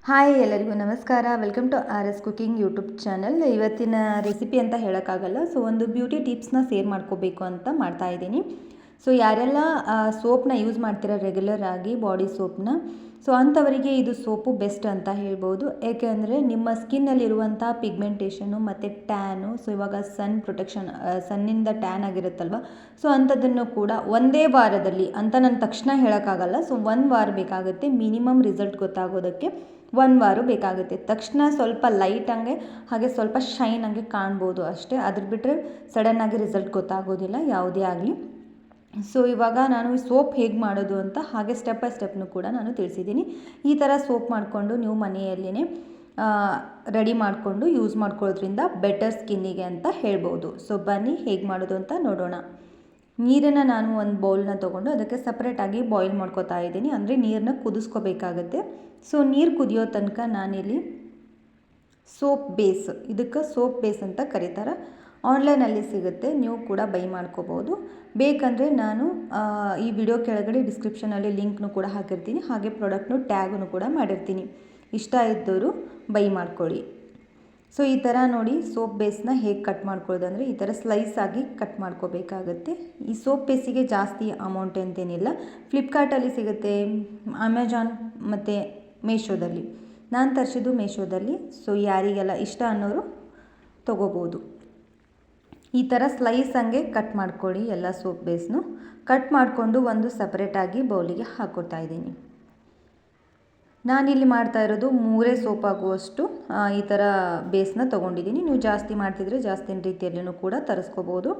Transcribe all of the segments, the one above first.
Hi ಎಲ್ಲರಿಗೂ ನಮಸ್ಕಾರ. Welcome to R S cooking YouTube channel. ಇವತ್ತಿನ ರೆಸಿಪಿ ಅಂತ ಹೇಳೋಕ್ಕಾಗಲ್ಲ. ಸೊ ಒಂದು ಬ್ಯೂಟಿ ಟಿಪ್ಸ್ನ ಶೇರ್ ಮಾಡ್ಕೋಬೇಕು ಅಂತ ಮಾಡ್ತಾ ಇದ್ದೀನಿ. ಸೊ ಯಾರೆಲ್ಲ ಸೋಪ್ನ ಯೂಸ್ ಮಾಡ್ತೀರಾ ರೆಗ್ಯುಲರ್ ಆಗಿ ಬಾಡಿ ಸೋಪ್ನ, ಸೊ ಅಂಥವರಿಗೆ ಇದು ಸೋಪು ಬೆಸ್ಟ್ ಅಂತ ಹೇಳ್ಬೋದು. ಏಕೆಂದರೆ ನಿಮ್ಮ ಸ್ಕಿನ್ನಲ್ಲಿರುವಂಥ ಪಿಗ್ಮೆಂಟೇಷನು ಮತ್ತು ಟ್ಯಾನು, ಸೊ ಇವಾಗ ಸನ್ ಪ್ರೊಟೆಕ್ಷನ್, ಸನ್ನಿಂದ ಟ್ಯಾನ್ ಆಗಿರುತ್ತಲ್ವ, ಸೊ ಅಂಥದ್ದನ್ನು ಕೂಡ ಒಂದೇ ವಾರದಲ್ಲಿ ಅಂತ ನಾನು ತಕ್ಷಣ ಹೇಳೋಕ್ಕಾಗಲ್ಲ. ಸೊ 1 ವಾರ ಬೇಕಾಗುತ್ತೆ ಮಿನಿಮಮ್ ರಿಸಲ್ಟ್ ಗೊತ್ತಾಗೋದಕ್ಕೆ. 1 ವಾರ ಬೇಕಾಗುತ್ತೆ. ತಕ್ಷಣ ಸ್ವಲ್ಪ ಲೈಟ್ ಹಂಗೆ ಹಾಗೆ ಸ್ವಲ್ಪ ಶೈನ್ ಹಂಗೆ ಕಾಣ್ಬೋದು ಅಷ್ಟೇ. ಅದ್ರ ಬಿಟ್ಟರೆ ಸಡನ್ನಾಗಿ ರಿಸಲ್ಟ್ ಗೊತ್ತಾಗೋದಿಲ್ಲ ಯಾವುದೇ ಆಗಲಿ. ಸೊ ಇವಾಗ ನಾನು ಈ ಸೋಪ್ ಹೇಗೆ ಮಾಡೋದು ಅಂತ ಹಾಗೆ ಸ್ಟೆಪ್ ಬೈ ಸ್ಟೆಪ್ನು ಕೂಡ ನಾನು ತಿಳಿಸಿದ್ದೀನಿ. ಈ ಥರ ಸೋಪ್ ಮಾಡಿಕೊಂಡು ನೀವು ಮನೆಯಲ್ಲೇ ರೆಡಿ ಮಾಡಿಕೊಂಡು ಯೂಸ್ ಮಾಡ್ಕೊಳ್ಳೋದ್ರಿಂದ ಬೆಟರ್ ಸ್ಕಿನ್ನಿಗೆ ಅಂತ ಹೇಳ್ಬೋದು. ಸೊ ಬನ್ನಿ ಹೇಗೆ ಮಾಡೋದು ಅಂತ ನೋಡೋಣ. ನೀರನ್ನು ನಾನು ಒಂದು ಬೌಲ್ನ ತೊಗೊಂಡು ಅದಕ್ಕೆ ಸಪ್ರೇಟಾಗಿ ಬಾಯ್ಲ್ ಮಾಡ್ಕೊತಾ ಇದ್ದೀನಿ. ಅಂದರೆ ನೀರನ್ನ ಕುದಿಸ್ಕೋಬೇಕಾಗತ್ತೆ. ಸೊ ನೀರು ಕುದಿಯೋ ತನಕ ನಾನಿಲ್ಲಿ ಸೋಪ್ ಬೇಸ್, ಇದಕ್ಕೆ ಸೋಪ್ ಬೇಸ್ ಅಂತ ಕರೀತಾರೆ. ಆನ್ಲೈನಲ್ಲಿ ಸಿಗುತ್ತೆ, ನೀವು ಕೂಡ ಬೈ ಮಾಡ್ಕೋಬೋದು. ಬೇಕಂದರೆ ನಾನು ಈ ವಿಡಿಯೋ ಕೆಳಗಡೆ ಡಿಸ್ಕ್ರಿಪ್ಷನಲ್ಲಿ ಲಿಂಕ್ನು ಕೂಡ ಹಾಕಿರ್ತೀನಿ, ಹಾಗೆ ಪ್ರಾಡಕ್ಟ್ನು ಟ್ಯಾಗನ್ನು ಕೂಡ ಮಾಡಿರ್ತೀನಿ. ಇಷ್ಟ ಇದ್ದವರು ಬೈ ಮಾಡ್ಕೊಳ್ಳಿ. ಸೊ ಈ ಥರ ನೋಡಿ ಸೋಪ್ ಬೇಸ್ನ ಹೇಗೆ ಕಟ್ ಮಾಡ್ಕೊಳ್ಳೋದಂದರೆ ಈ ಥರ ಸ್ಲೈಸ್ ಆಗಿ ಕಟ್ ಮಾಡ್ಕೋಬೇಕಾಗತ್ತೆ. ಈ ಸೋಪ್ ಬೇಸಿಗೆ ಜಾಸ್ತಿ ಅಮೌಂಟ್ ಅಂತೇನಿಲ್ಲ. ಫ್ಲಿಪ್ಕಾರ್ಟಲ್ಲಿ ಸಿಗುತ್ತೆ, ಅಮೆಜಾನ್ ಮತ್ತು ಮೀಶೋದಲ್ಲಿ. ನಾನು ತರಿಸಿದ್ದು ಮೀಶೋದಲ್ಲಿ. ಸೊ ಯಾರಿಗೆಲ್ಲ ಇಷ್ಟ ಅನ್ನೋರು ತೊಗೋಬೋದು. ಈ ಥರ ಸ್ಲೈಸ್ ಹಂಗೆ ಕಟ್ ಮಾಡ್ಕೊಳ್ಳಿ ಎಲ್ಲ ಸೋಪ್ ಬೇಸ್ನು. ಕಟ್ ಮಾಡಿಕೊಂಡು ಒಂದು ಸಪ್ರೇಟಾಗಿ ಬೌಲಿಗೆ ಹಾಕ್ಕೊಡ್ತಾ ಇದ್ದೀನಿ. ನಾನಿಲ್ಲಿ ಮಾಡ್ತಾ ಇರೋದು 3 ಸೋಪ್ ಆಗುವಷ್ಟು ಈ ಥರ ಬೇಸ್ನ ತೊಗೊಂಡಿದ್ದೀನಿ. ನೀವು ಜಾಸ್ತಿ ಮಾಡ್ತಿದ್ರೆ ಜಾಸ್ತಿ ರೀತಿಯಲ್ಲೂ ಕೂಡ ತರಿಸ್ಕೋಬೋದು.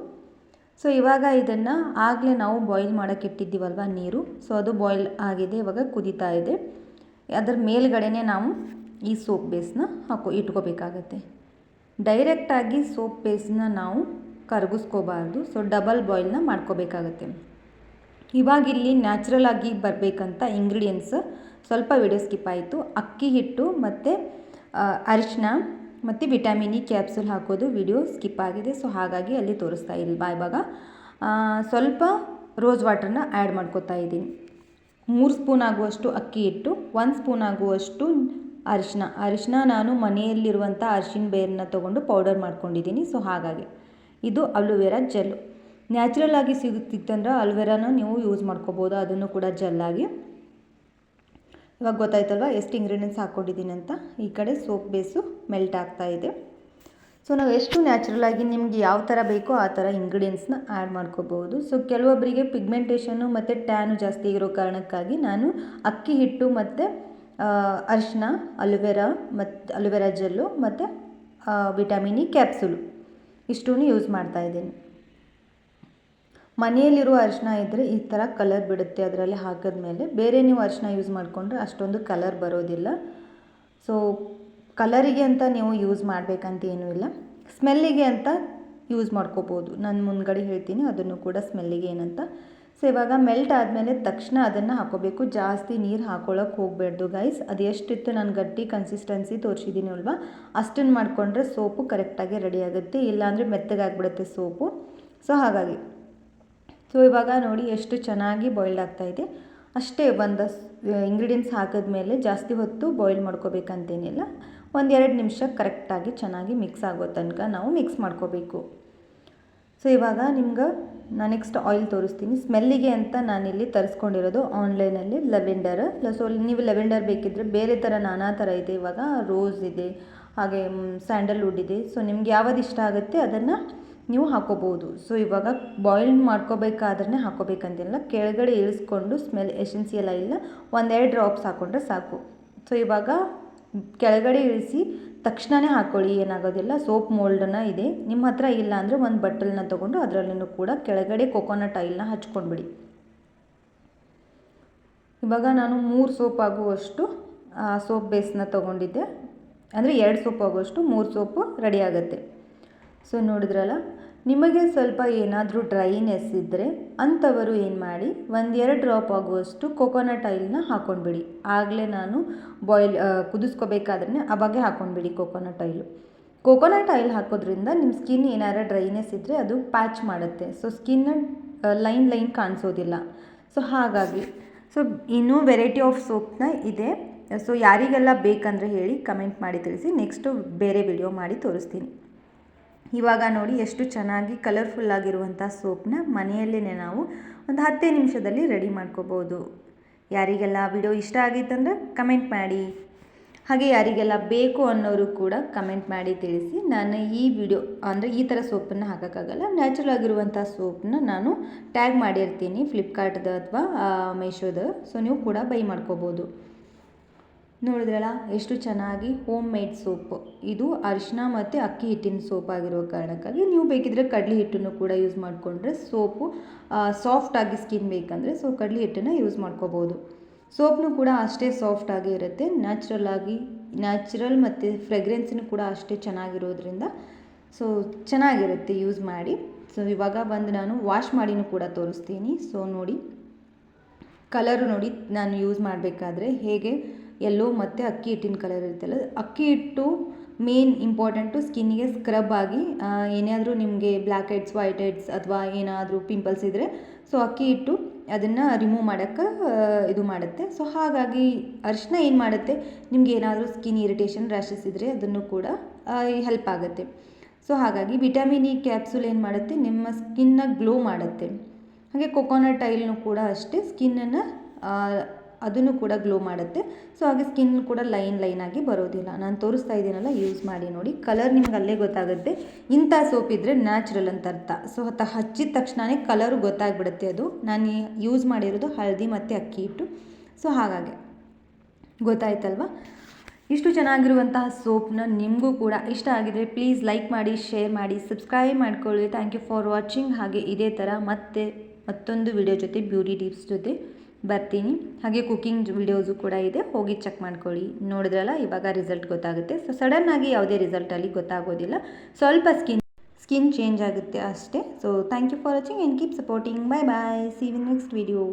ಸೊ ಇವಾಗ ಇದನ್ನು ಆಗಲೇ ನಾವು ಬಾಯ್ಲ್ ಮಾಡೋಕ್ಕೆ ಇಟ್ಟಿದ್ದೀವಲ್ವ ನೀರು, ಸೊ ಅದು ಬಾಯ್ಲ್ ಆಗಿದೆ, ಇವಾಗ ಕುದೀತಾ ಇದೆ. ಅದರ ಮೇಲ್ಗಡೆನೇ ನಾವು ಈ ಸೋಪ್ ಬೇಸ್ನ ಇಟ್ಕೋಬೇಕಾಗತ್ತೆ. ಡೈರೆಕ್ಟಾಗಿ ಸೋಪ್ ಬೇಸ್ನ ನಾವು ಕರಗಿಸ್ಕೋಬಾರ್ದು. ಸೊ ಡಬಲ್ ಬಾಯ್ಲ್ನ ಮಾಡ್ಕೋಬೇಕಾಗತ್ತೆ. ಇವಾಗ ಇಲ್ಲಿ ನ್ಯಾಚುರಲ್ ಆಗಿ ಬರಬೇಕಂತ ಇಂಗ್ರೀಡಿಯೆಂಟ್ಸ್ ಸ್ವಲ್ಪ ವಿಡಿಯೋ ಸ್ಕಿಪ್ ಆಯಿತು. ಅಕ್ಕಿ ಹಿಟ್ಟು ಮತ್ತು ಅರಿಶಿನ ಮತ್ತು ವಿಟಮಿನ್ ಇ ಕ್ಯಾಪ್ಸೂಲ್ ಹಾಕೋದು ವಿಡಿಯೋ ಸ್ಕಿಪ್ ಆಗಿದೆ. ಸೊ ಹಾಗಾಗಿ ಅಲ್ಲಿ ತೋರಿಸ್ತಾ ಇಲ್ವಾ. ಇವಾಗ ಸ್ವಲ್ಪ ರೋಸ್ ವಾಟರ್ನ ಆ್ಯಡ್ ಮಾಡ್ಕೋತಾ ಇದ್ದೀನಿ. 3 ಸ್ಪೂನ್ ಆಗುವಷ್ಟು ಅಕ್ಕಿ ಹಿಟ್ಟು, 1 ಸ್ಪೂನ್ ಆಗುವಷ್ಟು ಅರಿಶಿನ ನಾನು ಮನೆಯಲ್ಲಿರುವಂಥ ಅರಿಶಿನ ಬೇರನ್ನ ತೊಗೊಂಡು ಪೌಡರ್ ಮಾಡ್ಕೊಂಡಿದ್ದೀನಿ. ಸೊ ಹಾಗಾಗಿ ಇದು ಅಲೋವೆರಾ ಜೆಲ್ಲು. ನ್ಯಾಚುರಲ್ ಆಗಿ ಸಿಗುತ್ತಿತ್ತಂದ್ರೆ ಅಲೋವೆರಾನ ನೀವು ಯೂಸ್ ಮಾಡ್ಕೋಬೋದು, ಅದನ್ನು ಕೂಡ ಜೆಲ್ಲಾಗಿ. ಇವಾಗ ಗೊತ್ತಾಯ್ತಲ್ವ ಎಷ್ಟು ಇಂಗ್ರೀಡಿಯೆಂಟ್ಸ್ ಹಾಕ್ಕೊಂಡಿದ್ದೀನಿ ಅಂತ. ಈ ಕಡೆ ಸೋಪ್ ಬೇಸು ಮೆಲ್ಟ್ ಆಗ್ತಾ ಇದೆ. ಸೊ ನಾವು ಎಷ್ಟು ನ್ಯಾಚುರಲಾಗಿ ನಿಮ್ಗೆ ಯಾವ ಥರ ಬೇಕೋ ಆ ಥರ ಇಂಗ್ರೀಡಿಯೆಂಟ್ಸ್ನ ಆ್ಯಡ್ ಮಾಡ್ಕೋಬೋದು. ಸೊ ಕೆಲವೊಬ್ಬರಿಗೆ ಪಿಗ್ಮೆಂಟೇಷನ್ನು ಮತ್ತು ಟ್ಯಾನು ಜಾಸ್ತಿ ಇರೋ ಕಾರಣಕ್ಕಾಗಿ ನಾನು ಅಕ್ಕಿ ಹಿಟ್ಟು ಮತ್ತು ಅರಿಶಿನ, ಅಲೋವೆರಾ ಜೆಲ್ಲು ಮತ್ತು ವಿಟಮಿನ್ ಇ ಕ್ಯಾಪ್ಸೂಲು ಇಷ್ಟೂ ಯೂಸ್ ಮಾಡ್ತಾ ಇದ್ದೀನಿ. ಮನೆಯಲ್ಲಿರುವ ಅರಿಶಿನ ಇದ್ದರೆ ಈ ಥರ ಕಲರ್ ಬಿಡುತ್ತೆ ಅದರಲ್ಲಿ ಹಾಕಿದ್ಮೇಲೆ. ಬೇರೆ ನೀವು ಅರಿಶಿನ ಯೂಸ್ ಮಾಡಿಕೊಂಡ್ರೆ ಅಷ್ಟೊಂದು ಕಲರ್ ಬರೋದಿಲ್ಲ. ಸೊ ಕಲರಿಗೆ ಅಂತ ನೀವು ಯೂಸ್ ಮಾಡಬೇಕಂತ ಏನೂ ಇಲ್ಲ, ಸ್ಮೆಲ್ಲಿಗೆ ಅಂತ ಯೂಸ್ ಮಾಡ್ಕೋಬೋದು. ನಾನು ಮುಂದ್ಗಡೆ ಹೇಳ್ತೀನಿ ಅದನ್ನು ಕೂಡ ಸ್ಮೆಲ್ಲಿಗೆ ಏನಂತ. ಸೊ ಇವಾಗ ಮೆಲ್ಟ್ ಆದಮೇಲೆ ತಕ್ಷಣ ಅದನ್ನು ಹಾಕೋಬೇಕು. ಜಾಸ್ತಿ ನೀರು ಹಾಕೊಳ್ಳೋಕೆ ಹೋಗಬೇಡ್ದು ಗೈಸ್. ಅದು ಎಷ್ಟಿತ್ತು ನಾನು ಗಟ್ಟಿ ಕನ್ಸಿಸ್ಟೆನ್ಸಿ ತೋರಿಸಿದ್ದೀನಿ ಅಲ್ವಾ, ಅಷ್ಟನ್ನು ಮಾಡಿಕೊಂಡ್ರೆ ಸೋಪು ಕರೆಕ್ಟಾಗಿ ರೆಡಿ ಆಗುತ್ತೆ. ಇಲ್ಲಾಂದರೆ ಮೆತ್ತಗಾಗ್ಬಿಡುತ್ತೆ ಸೋಪು. ಸೊ ಹಾಗಾಗಿ ಇವಾಗ ನೋಡಿ ಎಷ್ಟು ಚೆನ್ನಾಗಿ ಬಾಯ್ಲ್ಡ್ ಆಗ್ತಾಯಿದೆ. ಅಷ್ಟೇ, ಒಂದು ಇಂಗ್ರೀಡಿಯೆಂಟ್ಸ್ ಹಾಕಿದ್ಮೇಲೆ ಜಾಸ್ತಿ ಹೊತ್ತು ಬಾಯ್ಲ್ ಮಾಡ್ಕೋಬೇಕಂತೇನಿಲ್ಲ. 1-2 ನಿಮಿಷ ಕರೆಕ್ಟಾಗಿ ಚೆನ್ನಾಗಿ ಮಿಕ್ಸ್ ಆಗೋ ತನಕ ನಾವು ಮಿಕ್ಸ್ ಮಾಡ್ಕೋಬೇಕು. ಸೊ ಇವಾಗ ನಿಮ್ಗೆ ನಾನು ನೆಕ್ಸ್ಟ್ ಆಯಿಲ್ ತೋರಿಸ್ತೀನಿ. ಸ್ಮೆಲ್ಲಿಗೆ ಅಂತ ನಾನಿಲ್ಲಿ ತರಿಸ್ಕೊಂಡಿರೋದು ಆನ್ಲೈನಲ್ಲಿ ಲೆವೆಂಡರ್. ಸೊ ನೀವು ಲೆವೆಂಡರ್ ಬೇಕಿದ್ದರೆ ಬೇರೆ ಥರ ನಾನಾ ಥರ ಇದೆ. ಇವಾಗ ರೋಸ್ ಇದೆ, ಹಾಗೆ ಸ್ಯಾಂಡಲ್ವುಡ್ ಇದೆ. ಸೊ ನಿಮ್ಗೆ ಯಾವುದು ಇಷ್ಟ ಆಗುತ್ತೆ ಅದನ್ನು ನೀವು ಹಾಕೋಬೋದು. ಸೊ ಇವಾಗ ಬಾಯ್ಲ್ ಮಾಡ್ಕೋಬೇಕಾದ್ರೆ ಹಾಕೋಬೇಕಂತಿಲ್ಲ, ಕೆಳಗಡೆ ಇಳಿಸ್ಕೊಂಡು ಸ್ಮೆಲ್ ಎಸೆನ್ಸಿಯಲ್ ಆಯಿಲ್ನ 1-2 ಡ್ರಾಪ್ಸ್ ಹಾಕ್ಕೊಂಡ್ರೆ ಸಾಕು. ಸೊ ಇವಾಗ ಕೆಳಗಡೆ ಇಳಿಸಿ ತಕ್ಷಣವೇ ಹಾಕ್ಕೊಳ್ಳಿ, ಏನಾಗೋದಿಲ್ಲ. ಸೋಪ್ ಮೋಲ್ಡನ್ನ ಇದೆ ನಿಮ್ಮ ಹತ್ರ, ಇಲ್ಲ ಅಂದರೆ ಒಂದು ಬಟ್ಟಲನ್ನ ತೊಗೊಂಡು ಅದರಲ್ಲೂ ಕೂಡ ಕೆಳಗಡೆ ಕೊಕೊನಟ್ ಆಯಿಲ್ನ ಹಚ್ಕೊಂಡ್ಬಿಡಿ. ಇವಾಗ ನಾನು 3 ಸೋಪ್ ಆಗುವಷ್ಟು ಸೋಪ್ ಬೇಸ್ನ ತೊಗೊಂಡಿದ್ದೆ, ಅಂದರೆ 2 ಸೋಪ್ ಆಗುವಷ್ಟು 3 ಸೋಪು ರೆಡಿ ಆಗುತ್ತೆ. ಸೊ ನೋಡಿದ್ರಲ್ಲ, ನಿಮಗೆ ಸ್ವಲ್ಪ ಏನಾದರೂ ಡ್ರೈನೆಸ್ ಇದ್ದರೆ ಅಂಥವರು ಏನು ಮಾಡಿ 1-2 ಡ್ರಾಪ್ ಆಗುವಷ್ಟು ಕೊಕೊನಟ್ ಆಯಿಲ್ನ ಹಾಕ್ಕೊಂಡ್ಬಿಡಿ. ಆಗಲೇ ನಾನು ಕುದಿಸ್ಕೋಬೇಕಾದ್ರೆ ಅವಾಗೆ ಹಾಕ್ಕೊಂಡ್ಬಿಡಿ ಕೊಕೊನಟ್ ಆಯಿಲ್ ಹಾಕೋದ್ರಿಂದ ನಿಮ್ಮ ಸ್ಕಿನ್ ಏನಾರ ಡ್ರೈನೆಸ್ ಇದ್ದರೆ ಅದು ಪ್ಯಾಚ್ ಮಾಡುತ್ತೆ. ಸೊ ಸ್ಕಿನ್ನ ಲೈನ್ ಕಾಣಿಸೋದಿಲ್ಲ. ಸೊ ಹಾಗಾಗಿ ಇನ್ನೂ ವೆರೈಟಿ ಆಫ್ ಸೋಪ್ನ ಇದೆ. ಸೊ ಯಾರಿಗೆಲ್ಲ ಬೇಕಂದರೆ ಹೇಳಿ ಕಮೆಂಟ್ ಮಾಡಿ ತಿಳಿಸಿ, ನೆಕ್ಸ್ಟು ಬೇರೆ ವಿಡಿಯೋ ಮಾಡಿ ತೋರಿಸ್ತೀನಿ. ಇವಾಗ ನೋಡಿ ಎಷ್ಟು ಚೆನ್ನಾಗಿ ಕಲರ್ಫುಲ್ ಆಗಿರುವಂಥ ಸೋಪ್ನ ಮನೆಯಲ್ಲೇ ನಾವು ಒಂದು 10 ನಿಮಿಷದಲ್ಲಿ ರೆಡಿ ಮಾಡ್ಕೋಬೋದು. ಯಾರಿಗೆಲ್ಲ ವಿಡಿಯೋ ಇಷ್ಟ ಆಗಿತ್ತಂದರೆ ಕಮೆಂಟ್ ಮಾಡಿ, ಹಾಗೆ ಯಾರಿಗೆಲ್ಲ ಬೇಕು ಅನ್ನೋರು ಕೂಡ ಕಮೆಂಟ್ ಮಾಡಿ ತಿಳಿಸಿ. ನಾನು ಈ ವಿಡಿಯೋ ಅಂದರೆ ಈ ಥರ ಸೋಪನ್ನು ಹಾಕೋಕ್ಕಾಗಲ್ಲ, ನ್ಯಾಚುರಲ್ ಆಗಿರುವಂಥ ಸೋಪನ್ನ ನಾನು ಟ್ಯಾಗ್ ಮಾಡಿರ್ತೀನಿ ಫ್ಲಿಪ್ಕಾರ್ಟ್ದು ಅಥವಾ ಮೀಶೋದು. ಸೊ ನೀವು ಕೂಡ ಬೈ ಮಾಡ್ಕೋಬೋದು. ನೋಡಿದ್ರಲ್ಲ ಎಷ್ಟು ಚೆನ್ನಾಗಿ ಹೋಮ್ ಮೇಡ್ ಸೋಪು. ಇದು ಅರಿಶಿನ ಮತ್ತು ಅಕ್ಕಿ ಹಿಟ್ಟಿನ ಸೋಪ್ ಆಗಿರೋ ಕಾರಣಕ್ಕಾಗಿ ನೀವು ಬೇಕಿದ್ರೆ ಕಡಲೆ ಹಿಟ್ಟನ್ನು ಕೂಡ ಯೂಸ್ ಮಾಡಿಕೊಂಡ್ರೆ ಸೋಪು ಸಾಫ್ಟಾಗಿ ಸ್ಕಿನ್ ಬೇಕಂದರೆ ಸೊ ಕಡಲೆ ಹಿಟ್ಟನ್ನು ಯೂಸ್ ಮಾಡ್ಕೋಬೋದು. ಸೋಪ್ನು ಕೂಡ ಅಷ್ಟೇ ಸಾಫ್ಟಾಗಿ ಇರುತ್ತೆ, ನ್ಯಾಚುರಲ್ ಮತ್ತು ಫ್ರೆಗ್ರೆನ್ಸ್ನು ಕೂಡ ಅಷ್ಟೇ ಚೆನ್ನಾಗಿರೋದ್ರಿಂದ ಸೊ ಚೆನ್ನಾಗಿರುತ್ತೆ ಯೂಸ್ ಮಾಡಿ. ಸೊ ಇವಾಗ ಬಂದು ನಾನು ವಾಶ್ ಮಾಡಿನೂ ಕೂಡ ತೋರಿಸ್ತೀನಿ. ಸೊ ನೋಡಿ ಕಲರು ನೋಡಿ, ನಾನು ಯೂಸ್ ಮಾಡಬೇಕಾದ್ರೆ ಹೇಗೆ ಎಲ್ಲೋ ಮತ್ತು ಅಕ್ಕಿ ಹಿಟ್ಟಿನ ಕಲರ್ ಇರುತ್ತಲ್ಲ, ಅಕ್ಕಿ ಹಿಟ್ಟು ಮೇನ್ ಇಂಪಾರ್ಟೆಂಟು ಸ್ಕಿನ್ನಿಗೆ ಸ್ಕ್ರಬ್ ಆಗಿ ಏನಾದರೂ ನಿಮಗೆ ಬ್ಲ್ಯಾಕ್ ಹೆಡ್ಸ್, ವೈಟ್ ಹೆಡ್ಸ್ ಅಥವಾ ಏನಾದರೂ ಪಿಂಪಲ್ಸ್ ಇದ್ದರೆ ಸೊ ಅಕ್ಕಿ ಹಿಟ್ಟು ಅದನ್ನು ರಿಮೂವ್ ಮಾಡೋಕ್ಕೆ ಇದು ಮಾಡುತ್ತೆ. ಸೊ ಹಾಗಾಗಿ ಅರಿಶಿನ ಏನು ಮಾಡುತ್ತೆ, ನಿಮ್ಗೆ ಏನಾದರೂ ಸ್ಕಿನ್ ಇರಿಟೇಷನ್, ರ್ಯಾಷಸ್ ಇದ್ದರೆ ಅದನ್ನು ಕೂಡ ಹೆಲ್ಪ್ ಆಗುತ್ತೆ. ಸೊ ಹಾಗಾಗಿ ವಿಟಮಿನ್ ಇ ಕ್ಯಾಪ್ಸೂಲ್ ಏನು ಮಾಡುತ್ತೆ, ನಿಮ್ಮ ಸ್ಕಿನ್ನ ಗ್ಲೋ ಮಾಡುತ್ತೆ. ಹಾಗೆ ಕೊಕೊನಟ್ ಆಯಿಲ್ನು ಕೂಡ ಅಷ್ಟೇ ಸ್ಕಿನ್ನನ್ನು ಅದನ್ನು ಕೂಡ ಗ್ಲೋ ಮಾಡುತ್ತೆ. ಸೊ ಹಾಗೆ ಸ್ಕಿನ್ ಕೂಡ ಲೈನ್ ಆಗಿ ಬರೋದಿಲ್ಲ. ನಾನು ತೋರಿಸ್ತಾ ಇದ್ದೀನಲ್ಲ, ಯೂಸ್ ಮಾಡಿ ನೋಡಿ, ಕಲರ್ ನಿಮ್ಗೆ ಅಲ್ಲೇ ಗೊತ್ತಾಗುತ್ತೆ ಇಂಥ ಸೋಪ್ ಇದ್ದರೆ ನ್ಯಾಚುರಲ್ ಅಂತ ಅರ್ಥ. ಸೊ ಹಚ್ಚಿದ ತಕ್ಷಣವೇ ಕಲರು ಗೊತ್ತಾಗ್ಬಿಡುತ್ತೆ. ಅದು ನಾನು ಯೂಸ್ ಮಾಡಿರೋದು ಹಳದಿ ಮತ್ತು ಅಕ್ಕಿ ಹಿಟ್ಟು. ಸೊ ಹಾಗಾಗಿ ಗೊತ್ತಾಯ್ತಲ್ವ. ಇಷ್ಟು ಚೆನ್ನಾಗಿರುವಂತಹ ಸೋಪ್ನ ನಿಮಗೂ ಕೂಡ ಇಷ್ಟ ಆಗಿದರೆ ಪ್ಲೀಸ್ ಲೈಕ್ ಮಾಡಿ, ಶೇರ್ ಮಾಡಿ, ಸಬ್ಸ್ಕ್ರೈಬ್ ಮಾಡ್ಕೊಳ್ಳಿ. Thank you for watching. ಹಾಗೆ ಇದೇ ಥರ ಮತ್ತೊಂದು ವಿಡಿಯೋ ಜೊತೆ ಬ್ಯೂಟಿ ಟಿಪ್ಸ್ ಜೊತೆ ಬರ್ತೀನಿ. ಹಾಗೆ ಕುಕ್ಕಿಂಗ್ ವಿಡಿಯೋಸು ಕೂಡ ಇದೆ, ಹೋಗಿ ಚೆಕ್ ಮಾಡ್ಕೊಳ್ಳಿ. ನೋಡಿದ್ರಲ್ಲ, ಇವಾಗ ರಿಸಲ್ಟ್ ಗೊತ್ತಾಗುತ್ತೆ. ಸೊ ಸಡನ್ನಾಗಿ ಯಾವುದೇ ರಿಸಲ್ಟಲ್ಲಿ ಗೊತ್ತಾಗೋದಿಲ್ಲ, ಸ್ವಲ್ಪ ಸ್ಕಿನ್ ಚೇಂಜ್ ಆಗುತ್ತೆ ಅಷ್ಟೇ. So thank you for watching and keep supporting. Bye bye, see you in next video.